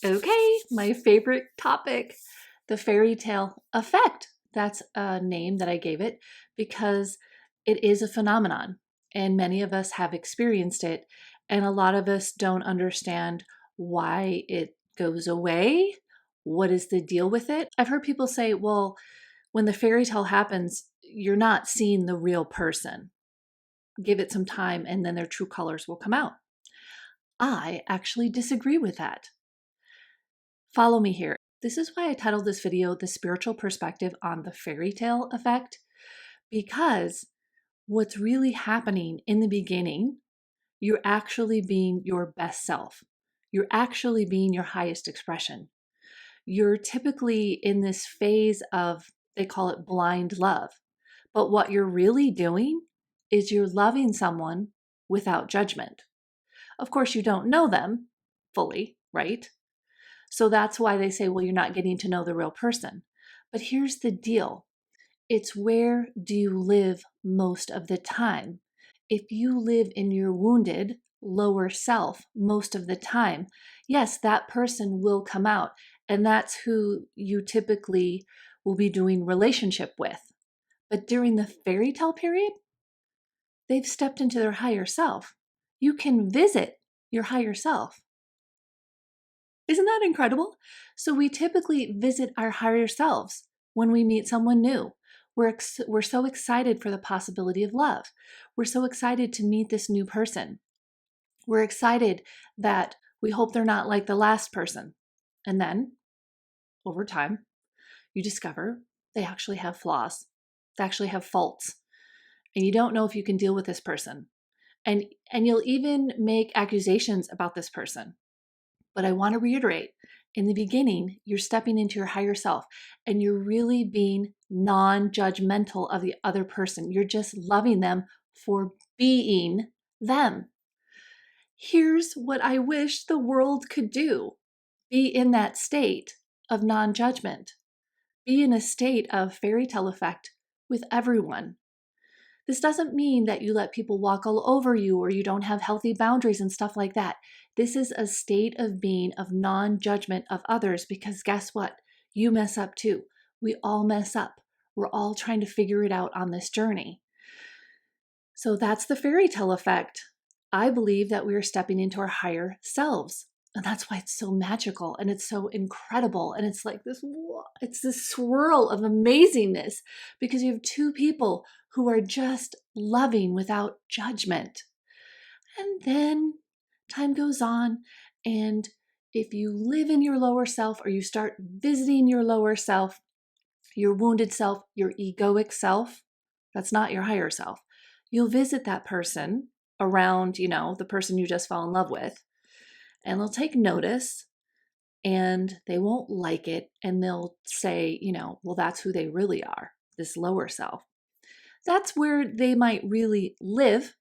Okay, my favorite topic, the fairytale effect. That's a name that I gave it because it is a phenomenon and many of us have experienced it, and a lot of us don't understand why it goes away. What is the deal with it? I've heard people say, well, when the fairy tale happens, you're not seeing the real person. Give it some time and then their true colors will come out. I actually disagree with that. Follow me here. This is why I titled this video, The Spiritual Perspective on the Fairytale Effect, because what's really happening in the beginning, you're actually being your best self. You're actually being your highest expression. You're typically in this phase of, they call it blind love. But what you're really doing is you're loving someone without judgment. Of course, you don't know them fully, right? So that's why they say, well, you're not getting to know the real person. But here's the deal. It's where do you live most of the time? If you live in your wounded lower self most of the time, yes, that person will come out. And that's who you typically will be doing relationship with. But during the fairy tale period, they've stepped into their higher self. You can visit your higher self. Isn't that incredible? So we typically visit our higher selves when we meet someone new. We're so excited for the possibility of love. We're so excited to meet this new person. We're excited that we hope they're not like the last person. And then, over time, you discover they actually have flaws. They actually have faults. And you don't know if you can deal with this person. And you'll even make accusations about this person. But I want to reiterate, in the beginning, you're stepping into your higher self and you're really being non-judgmental of the other person. You're just loving them for being them. Here's what I wish the world could do. Be in that state of non-judgment. Be in a state of fairytale effect with everyone. This doesn't mean that you let people walk all over you or you don't have healthy boundaries and stuff like that. This is a state of being of non-judgment of others because guess what? You mess up too. We all mess up. We're all trying to figure it out on this journey. So that's the fairytale effect. I believe that we are stepping into our higher selves. And that's why it's so magical and it's so incredible. And it's like it's this swirl of amazingness because you have two people who are just loving without judgment. And then time goes on, and if you live in your lower self or you start visiting your lower self, your wounded self, your egoic self, that's not your higher self, you'll visit that person around, the person you just fell in love with, and they'll take notice and they won't like it. And they'll say, well, that's who they really are, this lower self. That's where they might really live.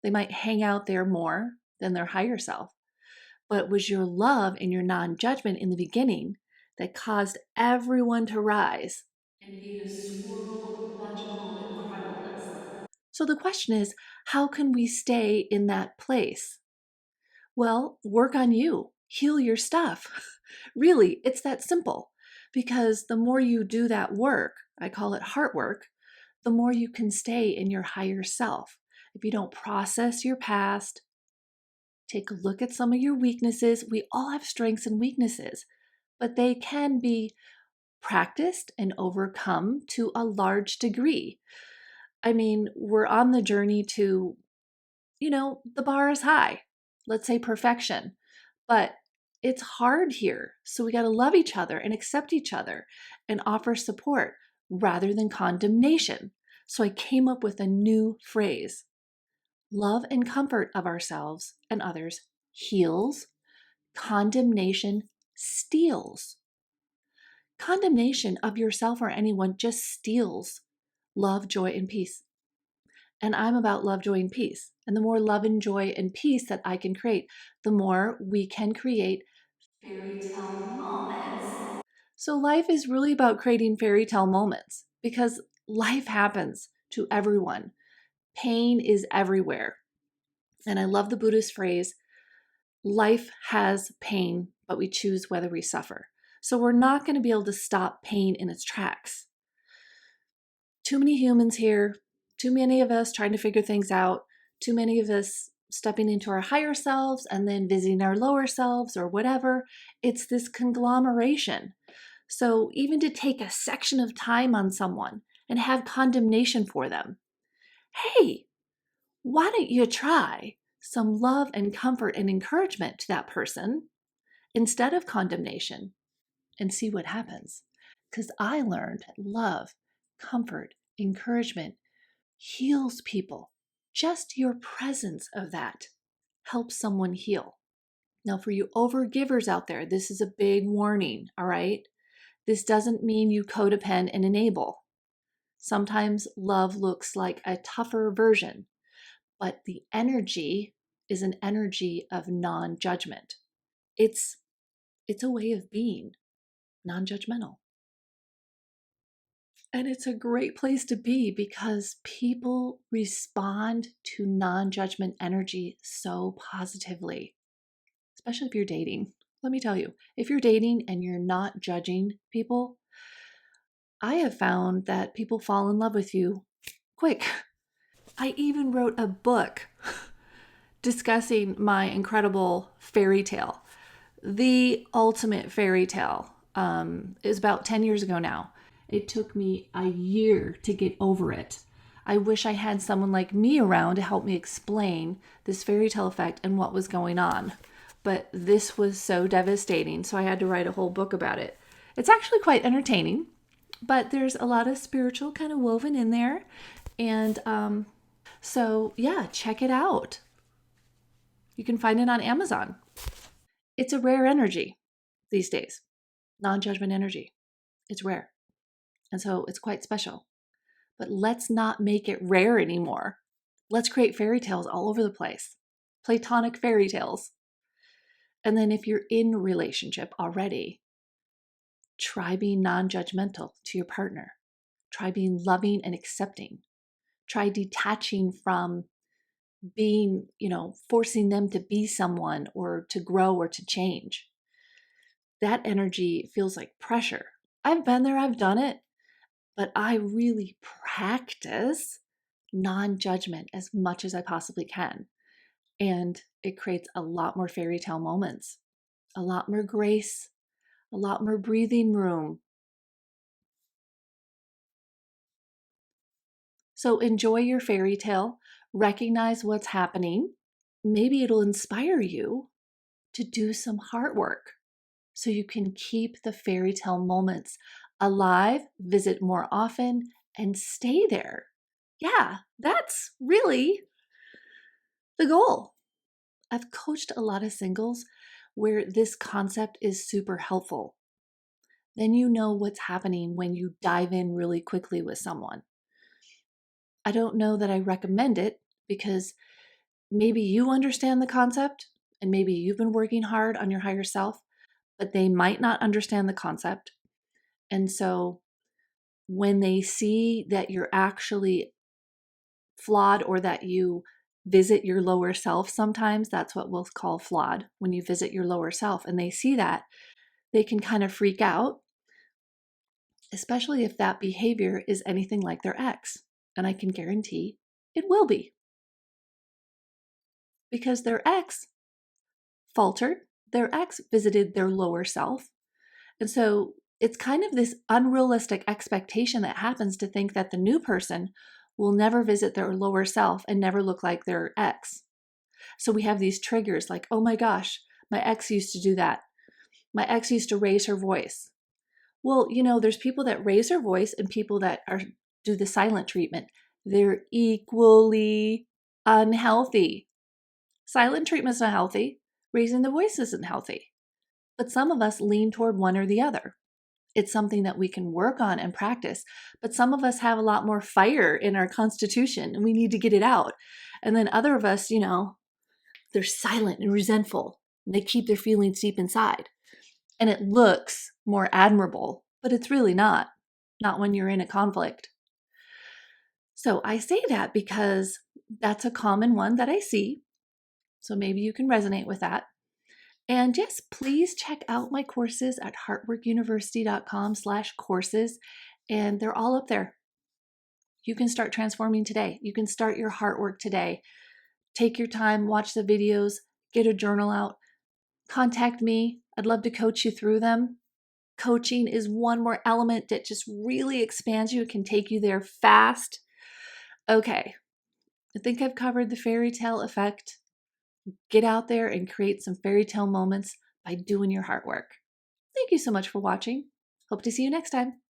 They might hang out there more than their higher self. But it was your love and your non-judgment in the beginning that caused everyone to rise and be this swirl of magical incredibleness. So the question is, how can we stay in that place? Well, work on you. Heal your stuff. Really, it's that simple. Because the more you do that work, I call it heart work, the more you can stay in your higher self. If you don't process your past, take a look at some of your weaknesses. We all have strengths and weaknesses, but they can be practiced and overcome to a large degree. I mean, we're on the journey to, the bar is high. Let's say perfection, but it's hard here. So we got to love each other and accept each other and offer support rather than condemnation. So I came up with a new phrase. Love and comfort of ourselves and others heals. Condemnation steals. Condemnation of yourself or anyone just steals love, joy, and peace. And I'm about love, joy, and peace. And the more love and joy and peace that I can create, the more we can create fairy tale moments. So life is really about creating fairy tale moments because life happens to everyone. Pain is everywhere. And I love the Buddhist phrase, Life has pain, but we choose whether we suffer. So we're not going to be able to stop pain in its tracks. Too many humans here, too many of us trying to figure things out, too many of us stepping into our higher selves and then visiting our lower selves or whatever. It's this conglomeration. So even to take a section of time on someone and have condemnation for them, hey, why don't you try some love and comfort and encouragement to that person instead of condemnation and see what happens? Because I learned that love, comfort, encouragement heals people. Just your presence of that helps someone heal. Now, for you overgivers out there, this is a big warning, all right? This doesn't mean you codepend and enable. Sometimes love looks like a tougher version, but the energy is an energy of non-judgment. It's a way of being non-judgmental. And it's a great place to be because people respond to non-judgment energy so positively, especially if you're dating. Let me tell you, if you're dating and you're not judging people, I have found that people fall in love with you quick. I even wrote a book discussing my incredible fairy tale. The ultimate fairy tale is about 10 years ago now. It took me a year to get over it. I wish I had someone like me around to help me explain this fairy tale effect and what was going on. But this was so devastating, so I had to write a whole book about it. It's actually quite entertaining, but there's a lot of spiritual kind of woven in there. And so, yeah, check it out. You can find it on Amazon. It's a rare energy these days, non-judgment energy. It's rare. And so it's quite special. But let's not make it rare anymore. Let's create fairy tales all over the place. Platonic fairy tales. And then if you're in a relationship already, try being non-judgmental to your partner. Try being loving and accepting. Try detaching from being, forcing them to be someone or to grow or to change. That energy feels like pressure. I've been there, I've done it, but I really practice non-judgment as much as I possibly can. And it creates a lot more fairy tale moments, a lot more grace, a lot more breathing room. So enjoy your fairy tale, recognize what's happening. Maybe it'll inspire you to do some heart work so you can keep the fairy tale moments alive, visit more often, and stay there. Yeah, that's really the goal. I've coached a lot of singles where this concept is super helpful. Then you know what's happening when you dive in really quickly with someone. I don't know that I recommend it because maybe you understand the concept and maybe you've been working hard on your higher self, but they might not understand the concept. And so when they see that you're actually flawed or that you visit your lower self, sometimes that's what we'll call flawed, when you visit your lower self and they see that, they can kind of freak out, especially if that behavior is anything like their ex. And I can guarantee it will be. Because their ex faltered, their ex visited their lower self. And so it's kind of this unrealistic expectation that happens to think that the new person will never visit their lower self and never look like their ex. So we have these triggers like, oh my gosh, my ex used to do that. My ex used to raise her voice. Well, there's people that raise their voice and people that do the silent treatment. They're equally unhealthy. Silent treatment's not healthy. Raising the voice isn't healthy. But some of us lean toward one or the other. It's something that we can work on and practice. But some of us have a lot more fire in our constitution and we need to get it out. And then other of us, they're silent and resentful. And they keep their feelings deep inside. And it looks more admirable, but it's really not when you're in a conflict. So I say that because that's a common one that I see. So maybe you can resonate with that. And yes, please check out my courses at heartworkuniversity.com/courses. And they're all up there. You can start transforming today. You can start your heart work today. Take your time, watch the videos, get a journal out, contact me. I'd love to coach you through them. Coaching is one more element that just really expands you. It can take you there fast. Okay, I think I've covered the fairy tale effect. Get out there and create some fairy tale moments by doing your heart work. Thank you so much for watching. Hope to see you next time.